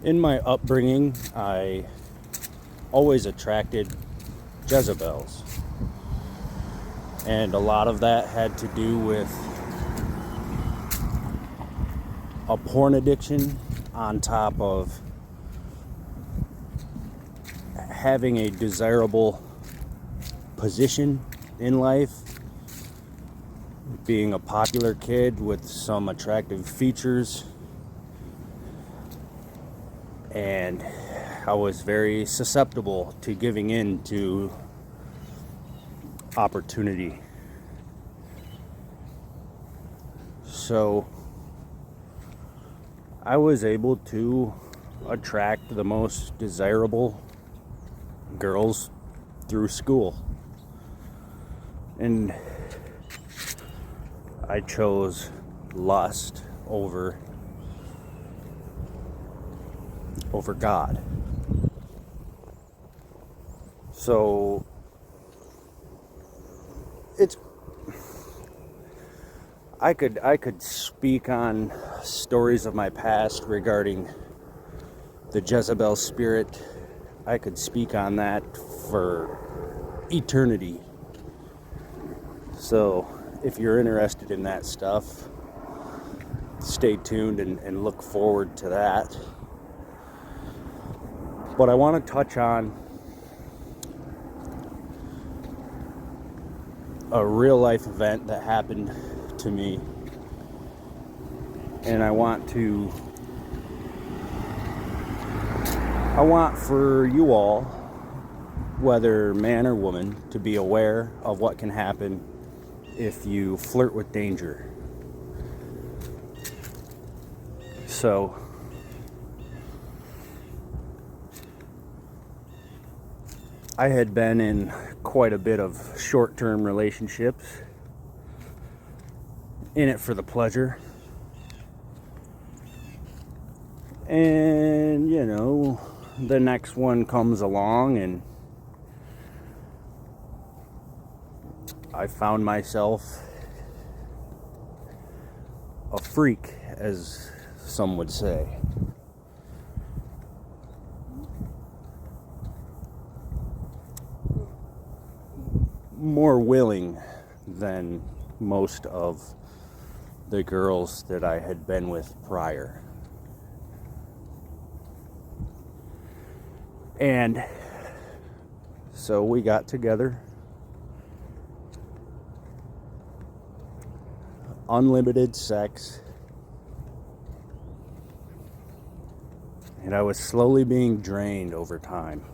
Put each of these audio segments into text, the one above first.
In my upbringing, I always attracted Jezebels. And a lot of that had to do with a porn addiction on top of having a desirable position in life, being a popular kid with some attractive features, and I was very susceptible to giving in to opportunity. So I was able to attract the most desirable girls through school. And I chose lust over God. So it's I could speak on stories of my past regarding the Jezebel spirit. I could speak on that for eternity. So if you're interested in that stuff, stay tuned and look forward to that. But I want to touch on a real life event that happened to me, and I want for you all, whether man or woman, to be aware of what can happen if you flirt with danger. So I had been in quite a bit of short-term relationships, in it for the pleasure. And, the next one comes along and I found myself a freak, as some would say. More willing than most of the girls that I had been with prior. And so we got together. Unlimited sex. And I was slowly being drained over time.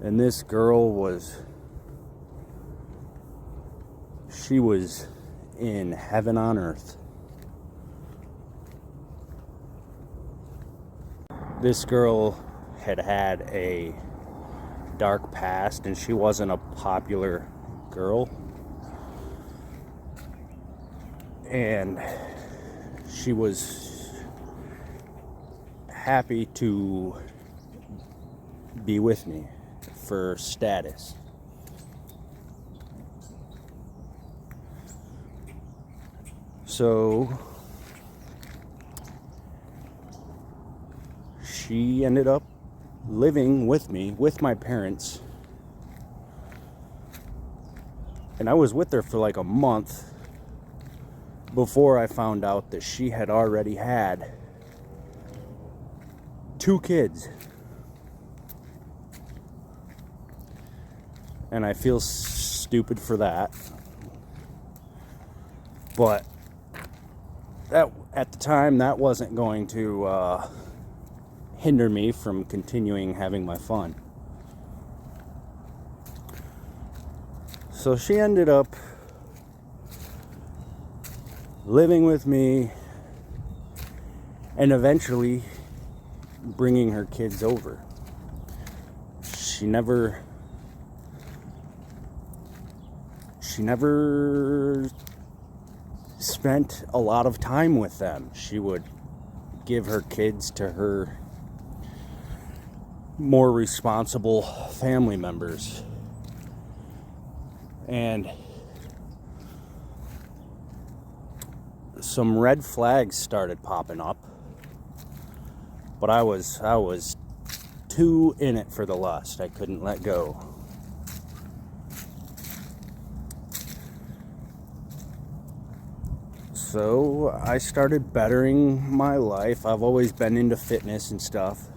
And this girl was in heaven on earth. This girl had a dark past, and she wasn't a popular girl. And she was happy to be with me for status. So she ended up living with me, with my parents. And I was with her for like a month before I found out that she had already had 2 kids. And I feel stupid for that. But that, at the time, that wasn't going to hinder me from continuing having my fun. So she ended up living with me and eventually bringing her kids over. She never spent a lot of time with them. She would give her kids to her more responsible family members. And some red flags started popping up. But I was too in it for the lust. I couldn't let go. So I started bettering my life. I've always been into fitness and stuff.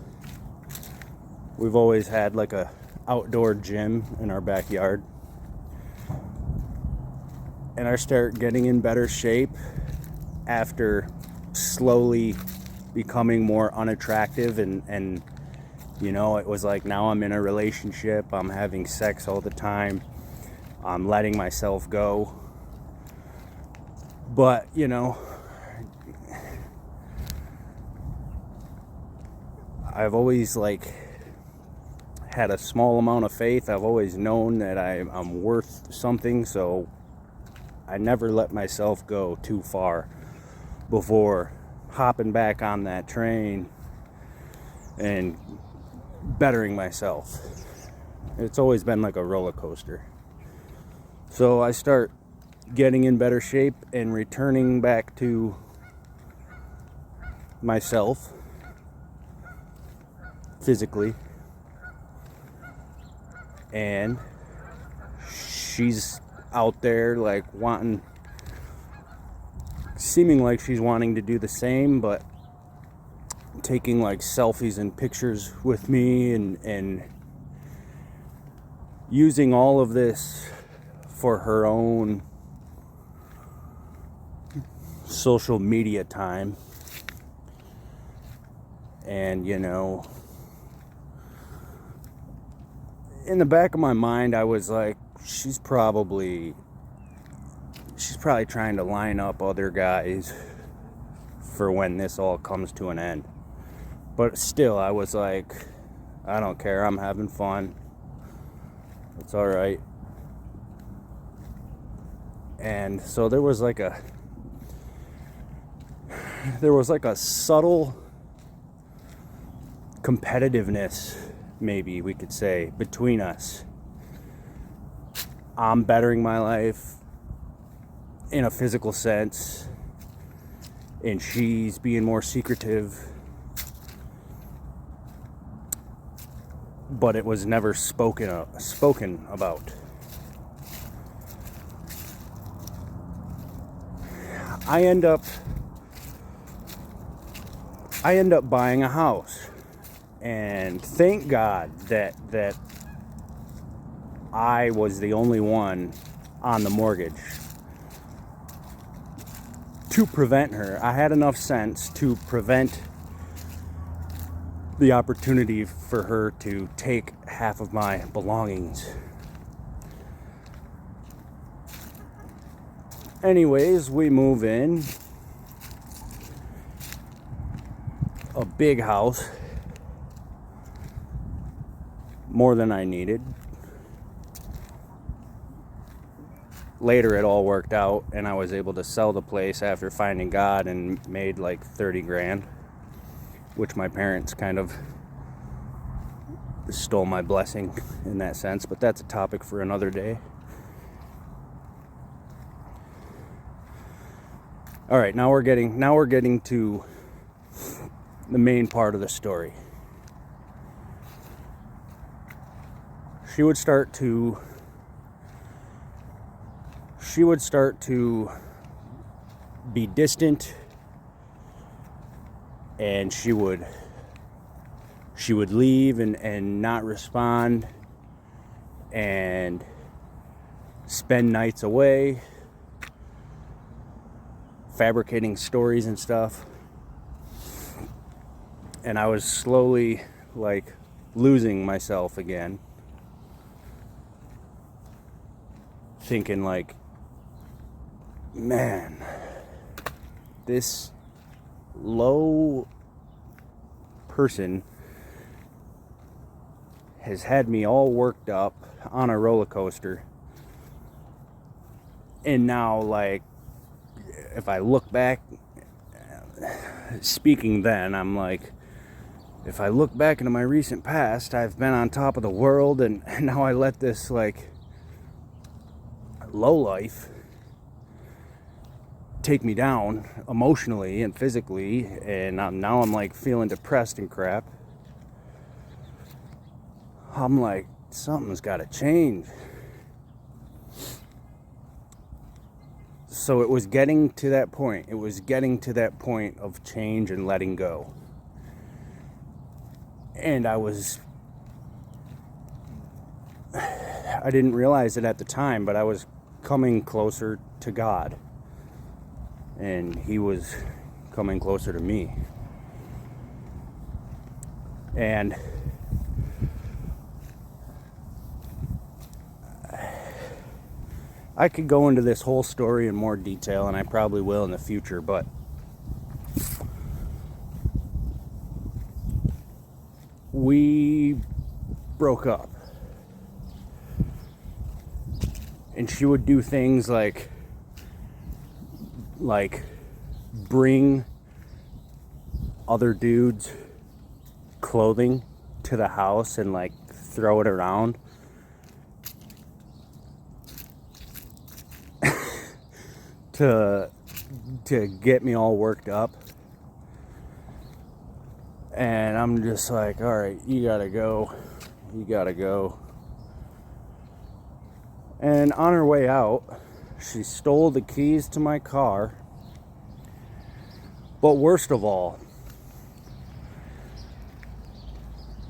We've always had like a outdoor gym in our backyard. And I started getting in better shape after slowly becoming more unattractive, and you know, it was like now I'm in a relationship, I'm having sex all the time, I'm letting myself go. But you know, I've always like had a small amount of faith. I've always known that I'm worth something, so I never let myself go too far before hopping back on that train and bettering myself. It's always been like a roller coaster. So I start getting in better shape and returning back to myself physically, and she's out there like seeming like she's wanting to do the same, but taking like selfies and pictures with me, and using all of this for her own social media time. And you know, in the back of my mind, I was like, she's probably trying to line up other guys for when this all comes to an end. But still, I was like, I don't care, I'm having fun, it's all right. And so there was like a subtle competitiveness, maybe we could say, between us. I'm bettering my life in a physical sense, and she's being more secretive, but it was never spoken about. I end up buying a house, and thank God that I was the only one on the mortgage to prevent her. I had enough sense to prevent the opportunity for her to take half of my belongings. Anyways, we move in. A big house. More than I needed. Later it all worked out, and I was able to sell the place after finding God and made like 30 grand, which my parents kind of stole my blessing in that sense, but that's a topic for another day. All right, now we're getting to the main part of the story. She would start to be distant, and she would leave and not respond, and spend nights away fabricating stories and stuff. And I was slowly like losing myself again, thinking like, man, this low person has had me all worked up on a roller coaster. And now, like, if I look back, speaking then, I'm like, if I look back into my recent past, I've been on top of the world, and now I let this, like, lowlife take me down emotionally and physically, and now I'm like feeling depressed and crap. I'm like, something's got to change. So it was getting to that point. It was getting to that point of change and letting go. And I didn't realize it at the time, but I was coming closer to God. And He was coming closer to me. And I could go into this whole story in more detail, and I probably will in the future, but we broke up. And she would do things like bring other dudes' clothing to the house and like throw it around. to get me all worked up. And I'm just like, all right, you gotta go. And on her way out, she stole the keys to my car. But worst of all,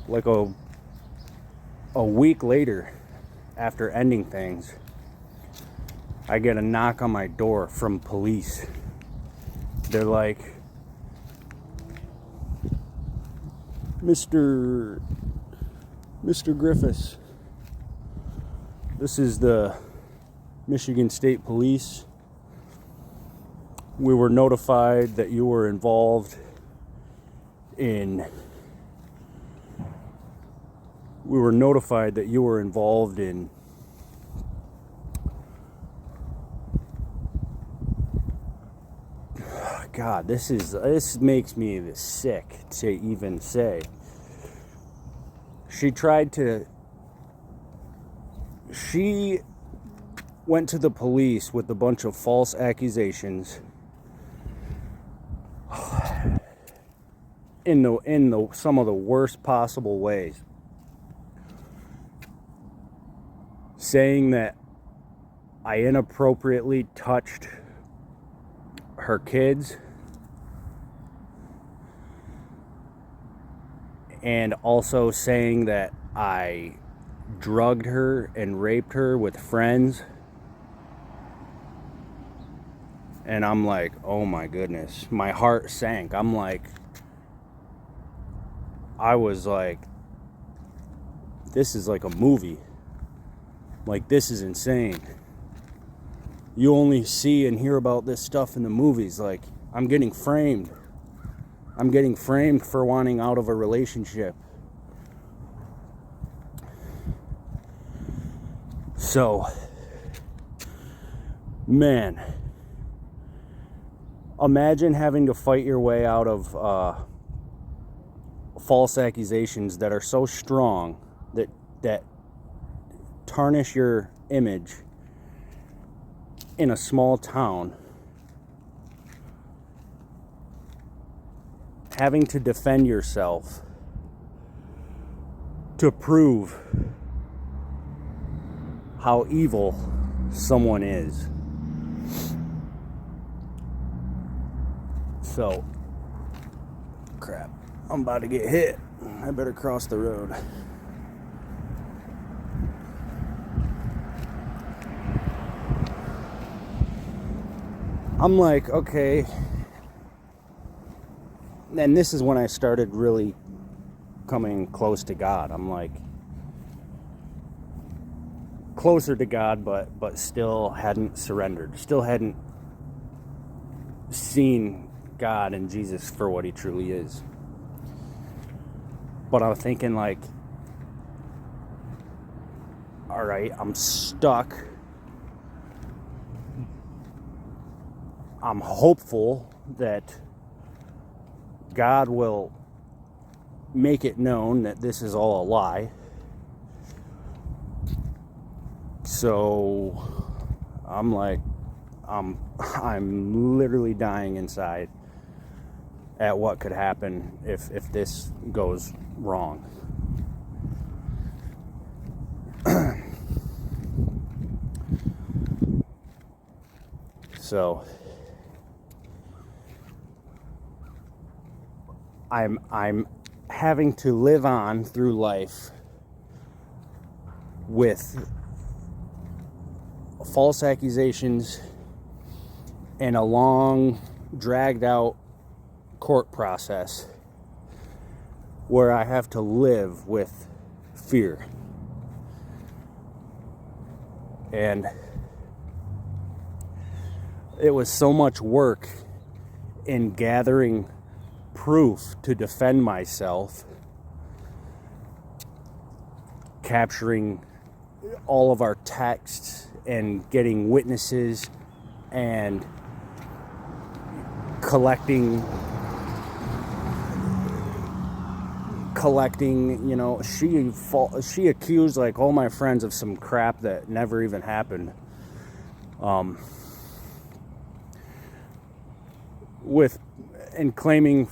like a week later, after ending things, I get a knock on my door from police. They're like, Mr. Griffiths, this is the Michigan State Police. We were notified that you were involved in God, this makes me sick to even say. She went to the police with a bunch of false accusations in some of the worst possible ways, saying that I inappropriately touched her kids, and also saying that I drugged her and raped her with friends. And I'm like, oh my goodness, my heart sank. I was like, this is like a movie. Like, this is insane. You only see and hear about this stuff in the movies. Like, I'm getting framed for wanting out of a relationship. So, man, imagine having to fight your way out of false accusations that are so strong that tarnish your image in a small town. Having to defend yourself to prove how evil someone is. So, crap, I'm about to get hit. I better cross the road. I'm like, okay. And this is when I started really coming close to God. I'm like, closer to God, but still hadn't surrendered. Still hadn't seen God and Jesus for what He truly is. But I'm thinking like, all right, I'm stuck. I'm hopeful that God will make it known that this is all a lie. So I'm like, I'm literally dying inside at what could happen if this goes wrong. So I'm having to live on through life with false accusations and a long, dragged out court process where I have to live with fear. And it was so much work in gathering proof to defend myself, capturing all of our texts and getting witnesses and collecting, you know, she accused like all my friends of some crap that never even happened. And claiming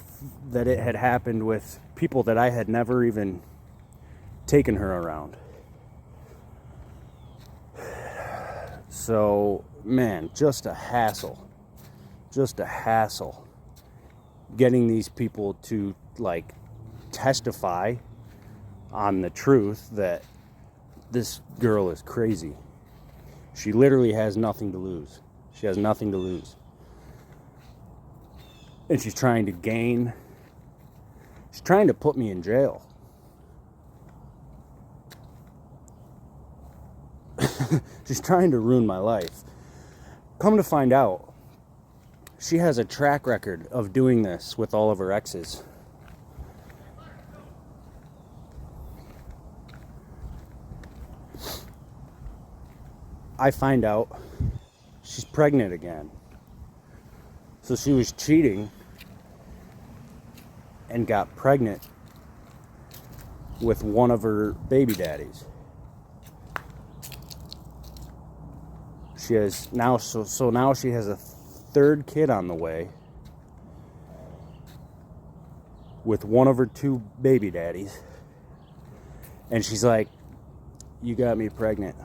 that it had happened with people that I had never even taken her around. So, man, just a hassle getting these people to like testify on the truth that this girl is crazy. She literally has nothing to lose. She has nothing to lose. And she's trying to put me in jail. She's trying to ruin my life. Come to find out, she has a track record of doing this with all of her exes. I find out she's pregnant again. So she was cheating and got pregnant with one of her baby daddies. She has now, so now she has a third kid on the way with one of her two baby daddies. And she's like, "You got me pregnant."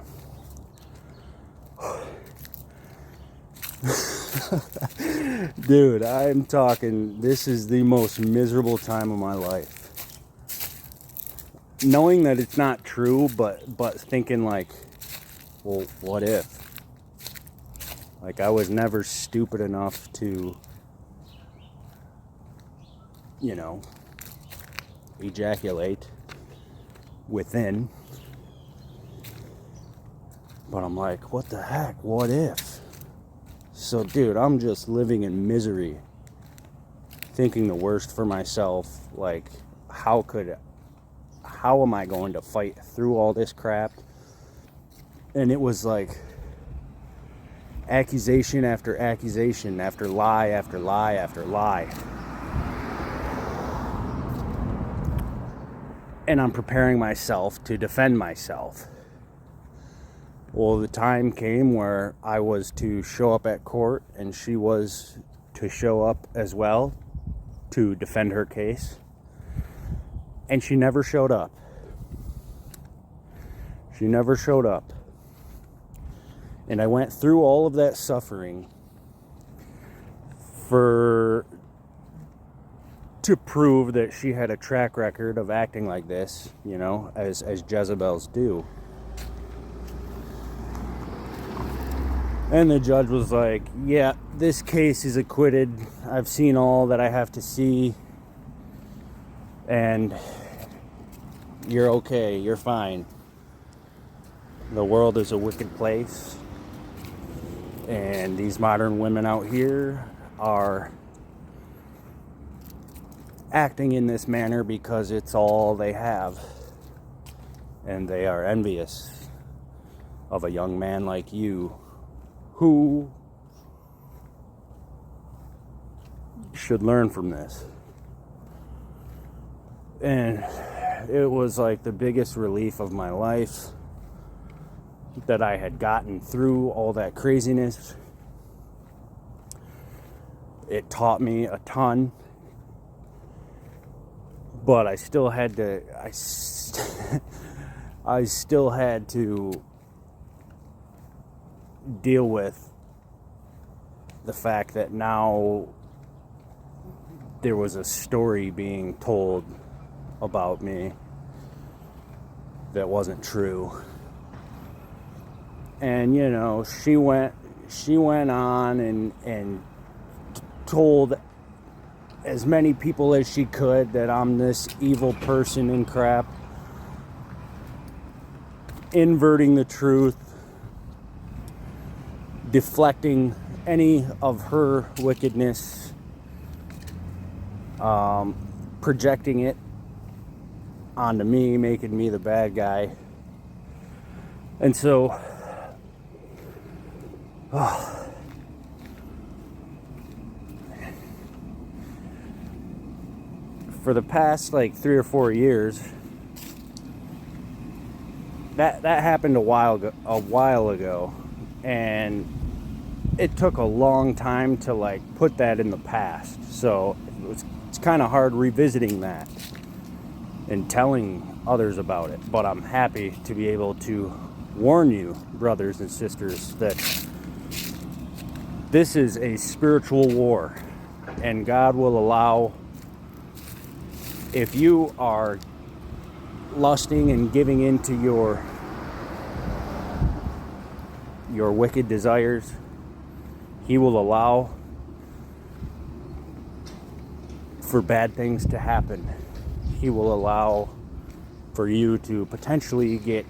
Dude, I'm talking, this is the most miserable time of my life. Knowing that it's not true, but thinking like, well, what if? Like, I was never stupid enough to, you know, ejaculate within. But I'm like, what the heck? What if? So, dude, I'm just living in misery, thinking the worst for myself. Like, how am I going to fight through all this crap? And it was like accusation after accusation, after lie after lie after lie. And I'm preparing myself to defend myself. Well, the time came where I was to show up at court and she was to show up as well to defend her case. And she never showed up. She never showed up. And I went through all of that suffering to prove that she had a track record of acting like this, you know, as Jezebels do. And the judge was like, yeah, this case is acquitted. I've seen all that I have to see. And you're okay. You're fine. The world is a wicked place. And these modern women out here are acting in this manner because it's all they have. And they are envious of a young man like you, who should learn from this. And it was like the biggest relief of my life that I had gotten through all that craziness. It taught me a ton, but I still had to, I still had to deal with the fact that now there was a story being told about me that wasn't true. And you know, she went on and told as many people as she could that I'm this evil person and crap, inverting the truth, deflecting any of her wickedness, projecting it onto me, making me the bad guy. And so for the past like 3 or 4 years, that happened a while ago, and it took a long time to like put that in the past. So it's kind of hard revisiting that and telling others about it. But I'm happy to be able to warn you, brothers and sisters, that this is a spiritual war, and God will allow, if you are lusting and giving into your wicked desires, He will allow for bad things to happen. He will allow for you to potentially get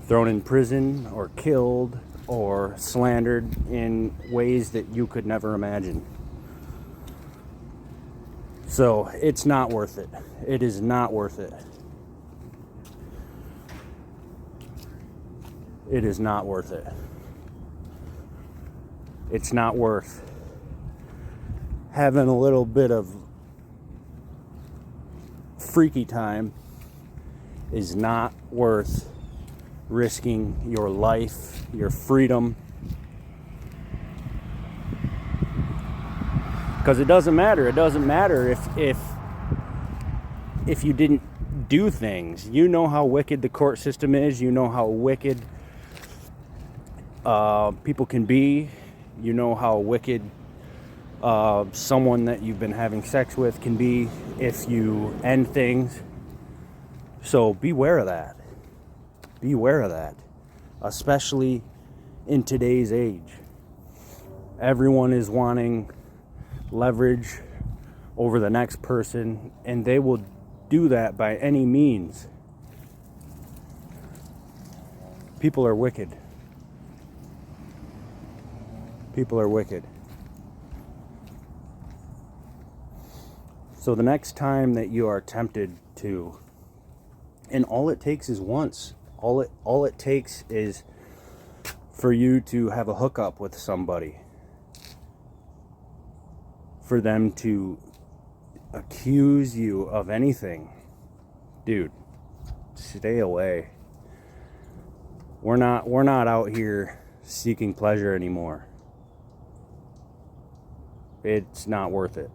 thrown in prison or killed or slandered in ways that you could never imagine. So it's not worth it. It is not worth it. It is not worth it. It's not worth having a little bit of freaky time. Is not worth risking your life, your freedom. Because it doesn't matter. It doesn't matter if you didn't do things. You know how wicked the court system is. You know how wicked people can be. You know how wicked someone that you've been having sex with can be if you end things. So beware of that. Beware of that. Especially in today's age. Everyone is wanting leverage over the next person, and they will do that by any means. People are wicked. People are wicked. So the next time that you are tempted to, and all it takes is once. All it takes is for you to have a hookup with somebody, for them to accuse you of anything. Dude, stay away. We're not out here seeking pleasure anymore. It's not worth it.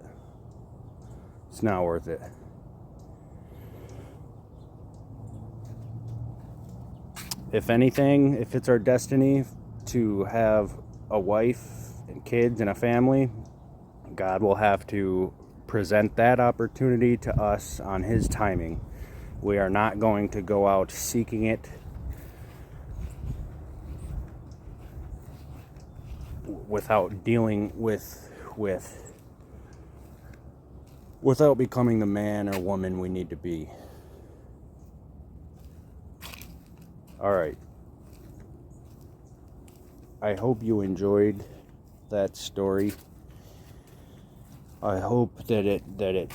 It's not worth it. If anything, if it's our destiny to have a wife and kids and a family, God will have to present that opportunity to us on His timing. We are not going to go out seeking it without dealing without becoming the man or woman we need to be. All right. I hope you enjoyed that story. I hope that it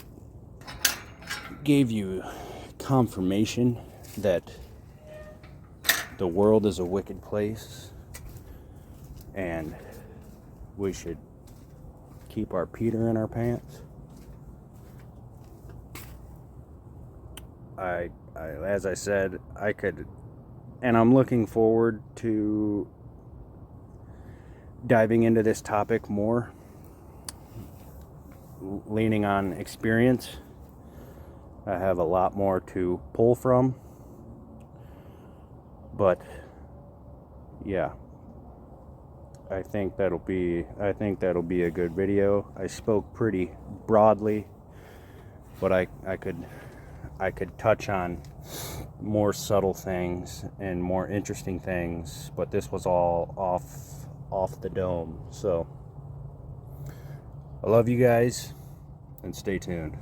gave you confirmation that the world is a wicked place and we should keep our Peter in our pants. As I said, and I'm looking forward to diving into this topic more. leaning on experience. I have a lot more to pull from. But yeah, I think that'll be a good video. I spoke pretty broadly, but I could touch on more subtle things and more interesting things, but this was all off the dome. So I love you guys, and stay tuned.